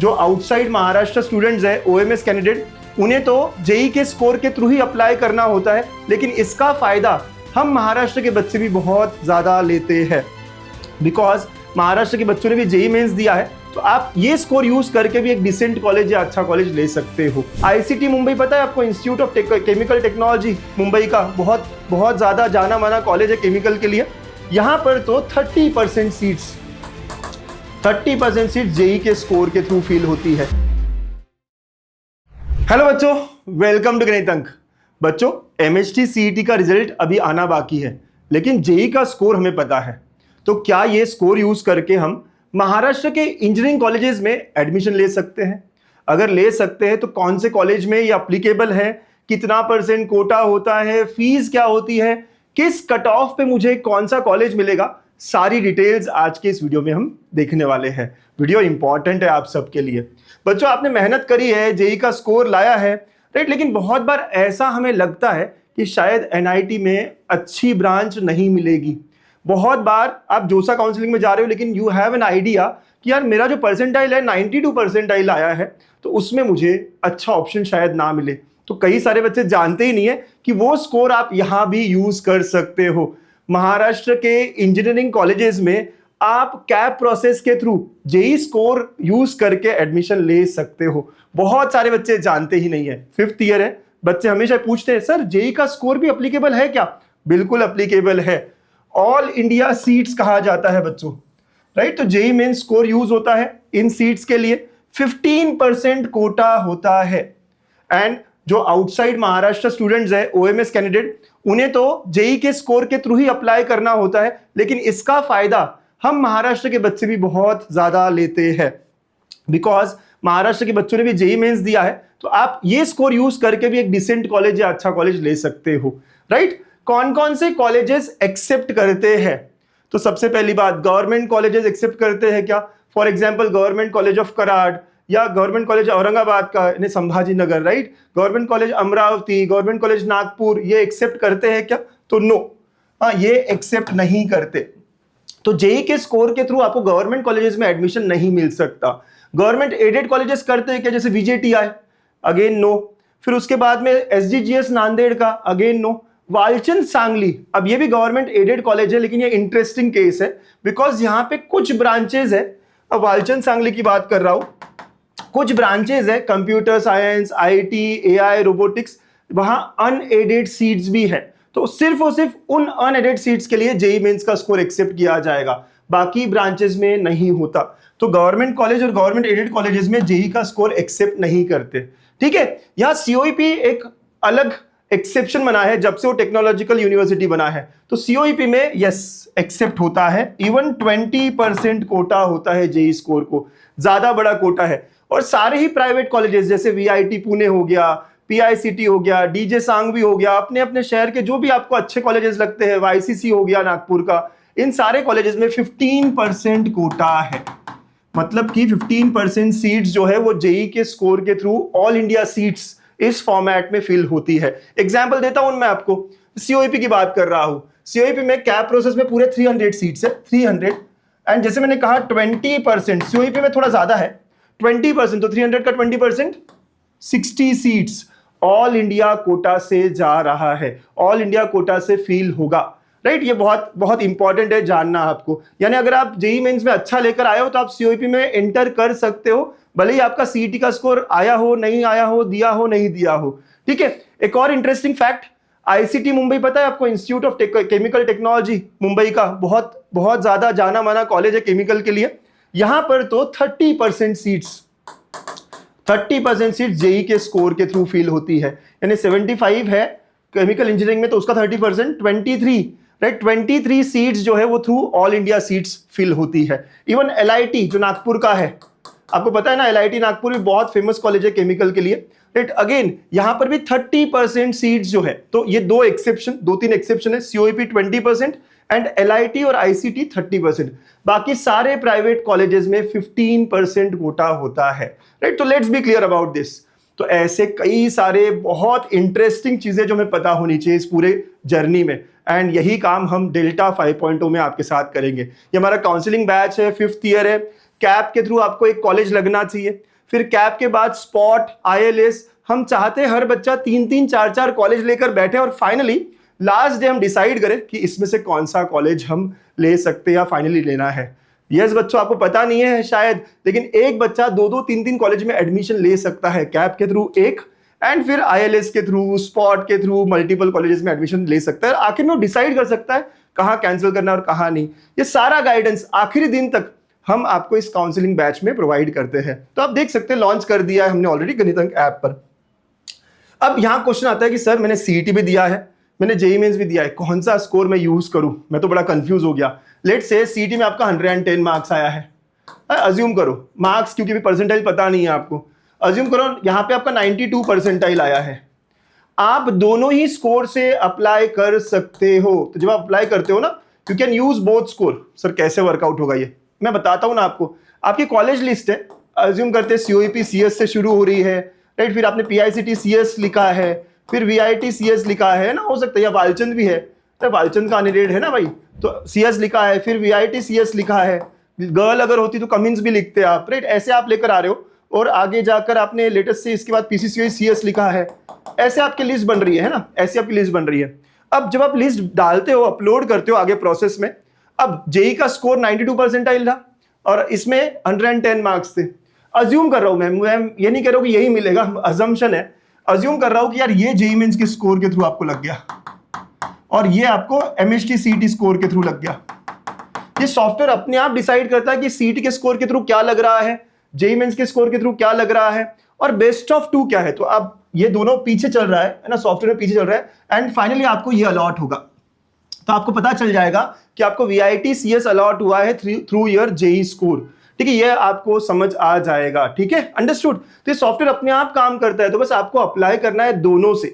जो outside Maharashtra students है, OMS candidate, उन्हें तो जेई के स्कोर के थ्रू ही अप्लाई करना होता है, लेकिन इसका फायदा हम महाराष्ट्र के बच्चे भी बहुत ज़्यादा लेते हैं। बिकॉज महाराष्ट्र के बच्चों ने भी जेई मेंस दिया है, तो आप ये स्कोर यूज करके भी एक डिसेंट कॉलेज या अच्छा कॉलेज ले सकते हो। आईसीटी मुंबई पता है आपको, institute of chemical technology Mumbai का बहुत ज़्यादा जाना माना कॉलेज है केमिकल के लिए। यहाँ पर तो 30% सीट्स जेई के स्कोर के थ्रू फिल होती है। हेलो बच्चों, वेलकम टू गणित अंक। बच्चों, एमएचटी सीईटी का रिजल्ट अभी आना बाकी है, लेकिन जेई का स्कोर हमें पता है। तो क्या ये स्कोर यूज करके हम महाराष्ट्र के इंजीनियरिंग कॉलेजेस में एडमिशन ले सकते हैं? अगर ले सकते हैं तो कौन से कॉलेज में ये अप्लीकेबल है, कितना % कोटा होता है, फीस क्या होती है, किस कट ऑफ पे मुझे कौन सा कॉलेज मिलेगा, सारी डिटेल्स आज के इस वीडियो में हम देखने वाले हैं। वीडियो इंपॉर्टेंट है आप सबके लिए। बच्चों, आपने मेहनत करी है, जेई का स्कोर लाया है, राइट, लेकिन बहुत बार ऐसा हमें लगता है कि शायद एनआईटी में अच्छी ब्रांच नहीं मिलेगी। बहुत बार आप जोसा काउंसलिंग में जा रहे हो, लेकिन यू हैव एन आइडिया कि यार मेरा जो परसेंटाइल है 92 परसेंटाइल आया है, तो उसमें मुझे अच्छा ऑप्शन शायद ना मिले। तो कई सारे बच्चे जानते ही नहीं है कि वो स्कोर आप यहाँ भी यूज कर सकते हो। महाराष्ट्र के इंजीनियरिंग कॉलेजेस में आप कैप प्रोसेस के थ्रू जेई स्कोर यूज करके एडमिशन ले सकते हो। बहुत सारे बच्चे जानते ही नहीं है। 5th ईयर है, बच्चे हमेशा पूछते हैं सर जेई का स्कोर भी अप्लीकेबल है क्या? बिल्कुल अप्लीकेबल है। ऑल इंडिया सीट्स कहा जाता है बच्चों, राइट। तो जेई मेन स्कोर यूज होता है इन सीट्स के लिए। 15% कोटा होता है। एंड जो आउटसाइड महाराष्ट्र स्टूडेंट्स है, ओएमएस कैंडिडेट, उन्हें तो जेई के स्कोर के थ्रू ही अप्लाई करना होता है, लेकिन इसका फायदा हम महाराष्ट्र के बच्चे भी बहुत ज्यादा लेते हैं। बिकॉज महाराष्ट्र के बच्चों ने भी जेई मेंस दिया है, तो आप ये स्कोर यूज करके भी एक डिसेंट कॉलेज या अच्छा कॉलेज ले सकते हो, राइट। कौन कौन से कॉलेजेस एक्सेप्ट करते हैं? तो सबसे पहली बात, गवर्नमेंट कॉलेजेस एक्सेप्ट करते हैं क्या? For example government college of Karad या गवर्नमेंट कॉलेज औरंगाबाद का यानी Sambhaji Nagar, right. Government college Amravati, government college Nagpur, ये एक्सेप्ट करते हैं क्या? तो नो, ये एक्सेप्ट नहीं करते। तो जेई के स्कोर के थ्रू आपको गवर्नमेंट कॉलेजेस में एडमिशन नहीं मिल सकता। गवर्नमेंट एडेड कॉलेजेस करते हैं क्या, जैसे वीजेटीआई? Again no. फिर उसके बाद में एसजीजीएस नांदेड़ का, अगेन नो। वालचंद सांगली, अब ये भी गवर्नमेंट एडेड कॉलेज है, लेकिन ये इंटरेस्टिंग केस है बिकॉज यहाँ पे कुछ ब्रांचेज है। अब वालचंद सांगली की बात कर रहा हूं, कुछ ब्रांचेज है, computer science, IT, AI, robotics, वहां अनएडेड सीट्स भी है। तो सिर्फ और सिर्फ उन अनएडेड सीट्स के लिए जेई मेंस का स्कोर एक्सेप्ट किया जाएगा, बाकी ब्रांचेस में नहीं होता। तो गवर्नमेंट कॉलेज और गवर्नमेंट एडेड कॉलेजेस में जेई का स्कोर एक्सेप्ट नहीं करते, ठीक है। यहाँ सीओईपी एक अलग एक्सेप्शन बना है जब से वो टेक्नोलॉजिकल यूनिवर्सिटी बना है। तो सीओईपी में यस एक्सेप्ट होता है, इवन 20% कोटा होता है जेई स्कोर को, ज्यादा बड़ा कोटा है। और सारे ही प्राइवेट कॉलेजेस जैसे वीआईटी पुणे हो गया, पीआईसीटी हो गया, डीजे सांगवी हो गया, अपने अपने शहर के जो भी आपको अच्छे कॉलेजेस लगते हैं, वाईसीसी हो गया नागपुर का, इन सारे कॉलेजेस में 15% कोटा है। मतलब कि 15% सीट्स जो है वो जेई के स्कोर के थ्रू ऑल इंडिया सीट्स इस फॉर्मेट में फिल होती है। एग्जाम्पल देता हूं मैं आपको, सीओईपी की बात कर रहा हूं। सीओईपी में कैप प्रोसेस में पूरे 300 सीट्स है, 300। एंड जैसे मैंने कहा 20%, सीओईपी में थोड़ा ज्यादा है 20%, तो 300 का 20% 60 सीट्स ऑल इंडिया कोटा से जा रहा है, ऑल इंडिया कोटा से फिल होगा, राइट। ये बहुत बहुत इंपॉर्टेंट है जानना आपको। यानी अगर आप जेई मेंस में अच्छा लेकर आए हो तो आप सीओईपी में एंटर कर सकते हो, भले ही आपका सीईटी का स्कोर आया हो, नहीं आया हो, दिया हो, नहीं दिया हो, ठीक है। एक और इंटरेस्टिंग फैक्ट, आईसीटी मुंबई पता है आपको, institute of chemical technology Mumbai का बहुत ज्यादा जाना माना कॉलेज है केमिकल के लिए। यहां पर तो 30% सीट्स जेई के स्कोर के थ्रू फिल होती है। यानी 75 है केमिकल इंजीनियरिंग में, तो उसका 30%, 23, राइट, 23 सीट्स जो है वो through all India seats fill होती है। इवन एलआईटी जो नागपुर का है, आपको पता है ना, एलआईटी नागपुर भी बहुत फेमस कॉलेज है केमिकल के लिए, राइट। अगेन यहां पर भी 30% सीट्स जो है, तो ये दो तीन एक्सेप्शन है, सीओईपी 20% एंड एलआईटी और आईसीटी 30%। बाकी सारे प्राइवेट कॉलेजेस में 15% कोटा होता है, राइट। तो let's be clear about this. तो ऐसे कई सारे बहुत इंटरेस्टिंग चीजें जो हमें पता होनी चाहिए इस पूरे जर्नी में, एंड यही काम हम डेल्टा 5.0 में आपके साथ करेंगे। ये हमारा काउंसलिंग बैच है, 5th ईयर है। कैप के थ्रू आपको एक कॉलेज लगना चाहिए, फिर कैप के बाद स्पॉट, ILS। हम चाहते हैं हर बच्चा 3-3 4-4 कॉलेज लेकर बैठे और फाइनली लास्ट डे हम डिसाइड करें कि इसमें से कौन सा कॉलेज हम ले सकते हैं या फाइनली लेना है। यस बच्चों, आपको पता नहीं है शायद, लेकिन एक बच्चा 2-2 3-3 कॉलेज में एडमिशन ले सकता है, कैप के थ्रू एक एंड फिर ILS के थ्रू, स्पॉट के थ्रू मल्टीपल कॉलेजेस में एडमिशन ले सकता है। आखिर में वो डिसाइड कर सकता है कहाँ कैंसिल करना और कहाँ नहीं। ये सारा गाइडेंस आखिरी दिन तक हम आपको इस काउंसलिंग बैच में प्रोवाइड करते हैं। तो आप देख सकते हैं लॉन्च कर दिया है हमने ऑलरेडी गणित अंक ऐप पर। अब यहाँ क्वेश्चन आता है कि सर मैंने CET भी दिया है, मैंने JEE मेंस भी दिया है, कौन सा स्कोर मैं यूज करूं? मैं तो बड़ा कंफ्यूज हो गया। लेट से CET में आपका 110 मार्क्स आया है, अज्यूम करो, मार्क्स क्योंकि भी परसेंटाइल पता नहीं है आपको, अज्यूम करो यहाँ पे आपका 92 परसेंटाइल आया है। आप दोनों ही स्कोर से अप्लाई कर सकते हो। तो जब आप अप्लाई करते हो ना, you can use both score. Sir कैसे वर्कआउट होगा ये मैं बताता हूं ना आपको। आपकी कॉलेज लिस्ट है, अज्यूम करते हैं COEP CS से शुरू हो रही है, राइट, फिर आपने PICT CS लिखा है, फिर VIT CS लिखा है ना, हो सकता है या वालचंद भी है, तो वालचंद का कैंडिडेट है ना भाई, तो CS लिखा है, फिर VIT CS लिखा है, गर्ल अगर होती तो कमिंस भी लिखते आप, राइट, ऐसे आप लेकर आ रहे हो और आगे जाकर आपने लेटेस्ट से इसके बाद PCCOE CS लिखा है, ऐसे आपकी लिस्ट बन रही है ना, ऐसे आपकी लिस्ट बन रही है। अब जब आप लिस्ट डालते हो, अपलोड करते हो आगे प्रोसेस में, अब JEE का स्कोर 92 परसेंटाइल था और इसमें 110 मार्क्स थे। अज्यूम कर रहा हूं मैं ये नहीं कह रहा हूं कि यही मिलेगा, अजम्पशन है, अज्यूम कर रहा हूं कि यार ये JEE मेंस के स्कोर के थ्रू आपको लग गया और ये आपको MHT CET स्कोर के थ्रू लग गया। ये सॉफ्टवेयर अपने आप डिसाइड करता है कि CET के स्कोर के थ्रू क्या लग रहा है, JEE मेंस के स्कोर के थ्रू क्या लग रहा है और बेस्ट ऑफ 2 क्या है। तो अब ये दोनों पीछे चल रहा है ना, सॉफ्टवेयर में पीछे चल रहा है एंड फाइनली आपको ये अलॉट होगा। तो आपको पता चल जाएगा कि आपको VIT CS अलॉट हुआ है थ्रू योर JEE स्कोर। ठीक है, ये आपको समझ आ जाएगा। ठीक है, अंडरस्टूड। तो ये सॉफ्टवेयर अपने आप काम करता है, तो बस आपको अप्लाई करना है दोनों से।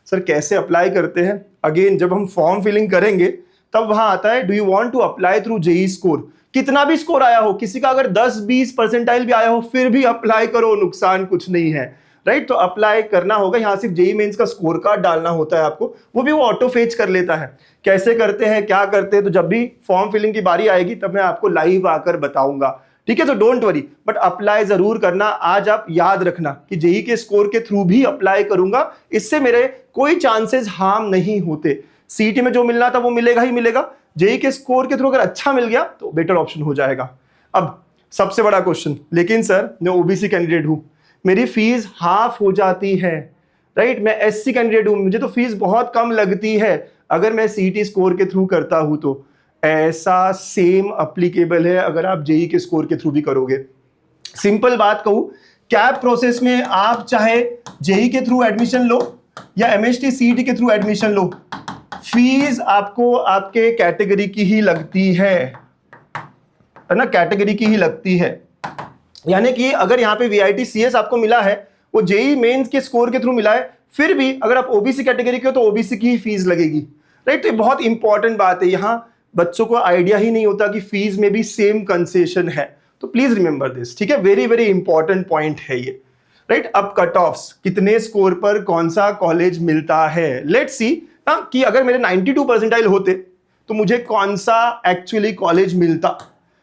सर कैसे अप्लाई करते हैं? अगेन जब हम फॉर्म फिलिंग करेंगे तब वहां आता है do you want to apply through JEE score. कितना भी स्कोर आया हो, किसी का अगर 10-20 परसेंटाइल भी आया हो फिर भी अप्लाई करो, नुकसान कुछ नहीं है, राइट। तो अप्लाई करना होगा, यहाँ सिर्फ JEE मेंस का स्कोर कार्ड डालना होता है आपको, वो भी वो ऑटो फेच कर लेता है। कैसे करते हैं, क्या करते हैं, तो जब भी फॉर्म फिलिंग की बारी आएगी तब मैं आपको लाइव आकर बताऊंगा। ठीक है, तो डोंट वरी, बट अप्लाई जरूर करना। आज आप याद रखना कि JEE के स्कोर के थ्रू भी अप्लाई करूंगा, इससे मेरे कोई चांसेस हार्म नहीं होते। CET में जो मिलना था वो मिलेगा ही मिलेगा, JEE के स्कोर के थ्रू अगर अच्छा मिल गया तो बेटर ऑप्शन हो जाएगा। अब सबसे बड़ा क्वेश्चन, लेकिन सर मैं OBC कैंडिडेट हूं, मेरी फीस हाफ हो जाती है, राइट, मैं SC कैंडिडेट हूं, मुझे तो फीस बहुत कम लगती है अगर मैं CET स्कोर के थ्रू करता हूं। तो ऐसा सेम अप्लीकेबल है अगर आप JEE के स्कोर के थ्रू भी करोगे। सिंपल बात कहूं, कैप प्रोसेस में आप चाहे JEE के थ्रू एडमिशन लो या MHT CET के थ्रू एडमिशन लो, फीस आपको आपके कैटेगरी की ही लगती है ना, कैटेगरी की ही लगती है। यानी कि अगर यहाँ पे VIT CS आपको मिला है, वो JEE मेंस के स्कोर के थ्रू मिला है, फिर भी अगर आप OBC कैटेगरी के हो तो OBC की ही फीस लगेगी, राइट। तो ये बहुत इंपॉर्टेंट बात है, यहाँ बच्चों को आइडिया ही नहीं होता कि फीस में भी सेम कंसेशन है। तो प्लीज रिमेंबर दिस, ठीक है, वेरी वेरी इंपॉर्टेंट पॉइंट है ये, राइट। अब कट ऑफ्स, कितने स्कोर पर कौन सा कॉलेज मिलता है, लेट्स सी कि अगर मेरे 92 परसेंटाइल होते तो मुझे कौन सा एक्चुअली कॉलेज मिलता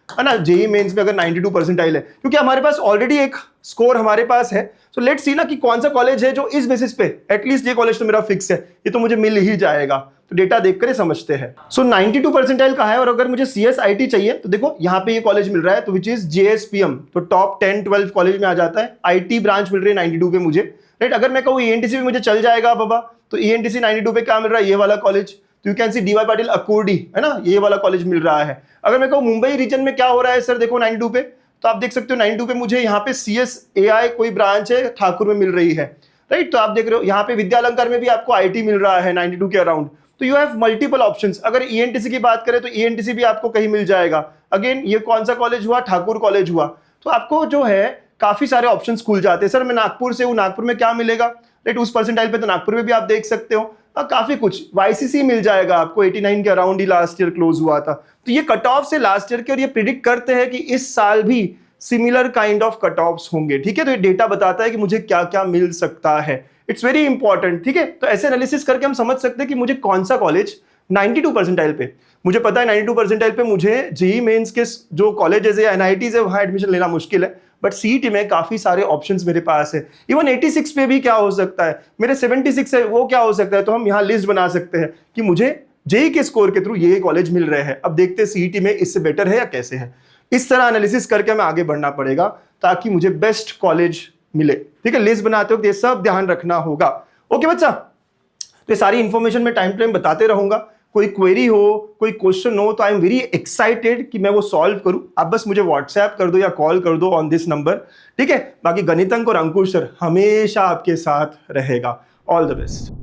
है ना। JEE मेंस में अगर 92 परसेंटाइल है, क्योंकि हमारे पास ऑलरेडी एक स्कोर हमारे पास है, सो लेट्स सी ना कि कौन सा कॉलेज है जो इस बेसिस पे एटलीस्ट ये कॉलेज तो मेरा फिक्स है, ये तो मुझे मिल ही जाएगा। तो डेटा देखकर समझते हैं। सो 92 परसेंटाइल का है और अगर मुझे CSIT चाहिए तो देखो यहाँ पे ये कॉलेज मिल रहा है, तो विच इज JSPM, तो टॉप 10-12 कॉलेज में आ जाता है। IT ब्रांच मिल रही है 92 पे मुझे, राइट। अगर मैं कहूँ ENTC भी मुझे चल जाएगा बाबा, तो ENTC 92 पे क्या मिल रहा है, ये वाला कॉलेज, तो you can see DY Patil Akurdi, है ना, ये वाला कॉलेज मिल रहा है। अगर मैं कहूँ मुंबई रीजन में क्या हो रहा है सर, देखो 92 पे, तो आप देख सकते हो 92 पे मुझे यहाँ पे CSAI कोई ब्रांच है ठाकुर में मिल रही है, राइट। तो आप देख रहे हो यहाँ पे विद्या अलंकार में भी आपको IT मिल रहा है 92 के अराउंड। तो यू हैव मल्टीपल ऑप्शंस। अगर ENTC की बात करें तो ENTC भी आपको कहीं मिल जाएगा। अगेन ये कौन सा कॉलेज हुआ, ठाकुर कॉलेज हुआ। तो आपको जो है काफी सारे ऑप्शंस खुल जाते हैं। सर मैं नागपुर से हूँ, नागपुर में क्या मिलेगा, राइट, उस परसेंटाइल पे तो नागपुर में भी आप देख सकते हो काफी कुछ। YCC मिल जाएगा आपको, 89 के अराउंड ही लास्ट ईयर क्लोज हुआ था। तो ये कट ऑफ से लास्ट ईयर के, और ये प्रिडिक्ट करते हैं कि इस साल भी similar kind of cut offs होंगे। ठीक है, तो ये डेटा बताता है कि मुझे क्या क्या मिल सकता है। It's very important. ठीक है, तो ऐसे एनालिसिस करके हम समझ सकते हैं कि मुझे कौन सा कॉलेज 92 परसेंटाइल पे। मुझे पता है 92 परसेंटाइल पे मुझे जेई मेंस के जो कॉलेजेस है, एनआईटीज है, वहाँ एडमिशन लेना मुश्किल है, बट सीईटी में काफी सारे ऑप्शंस मेरे पास है। इवन 86 पे भी क्या हो सकता है, मेरे 76 है वो क्या हो सकता है। तो हम यहाँ लिस्ट बना सकते हैं कि मुझे जेई के स्कोर के थ्रू ये कॉलेज मिल रहे हैं। अब देखते हैं सीईटी में इससे बेटर है या कैसे है। इस तरह एनालिसिस करके हमें आगे बढ़ना पड़ेगा ताकि मुझे बेस्ट कॉलेज मिले। ठीक है, लिस्ट बनाते वक्त ये सब ध्यान रखना होगा। ओके बच्चा, तो ये सारी इंफॉर्मेशन मैं टाइम टाइम बताते रहूंगा। कोई क्वेरी हो, कोई क्वेश्चन हो, तो आई एम वेरी एक्साइटेड कि मैं वो सॉल्व करूं। आप बस मुझे व्हाट्सएप कर दो या कॉल कर दो ऑन दिस नंबर। ठीक है, बाकी गणितंक और अंकुश सर हमेशा आपके साथ रहेगा। All the best.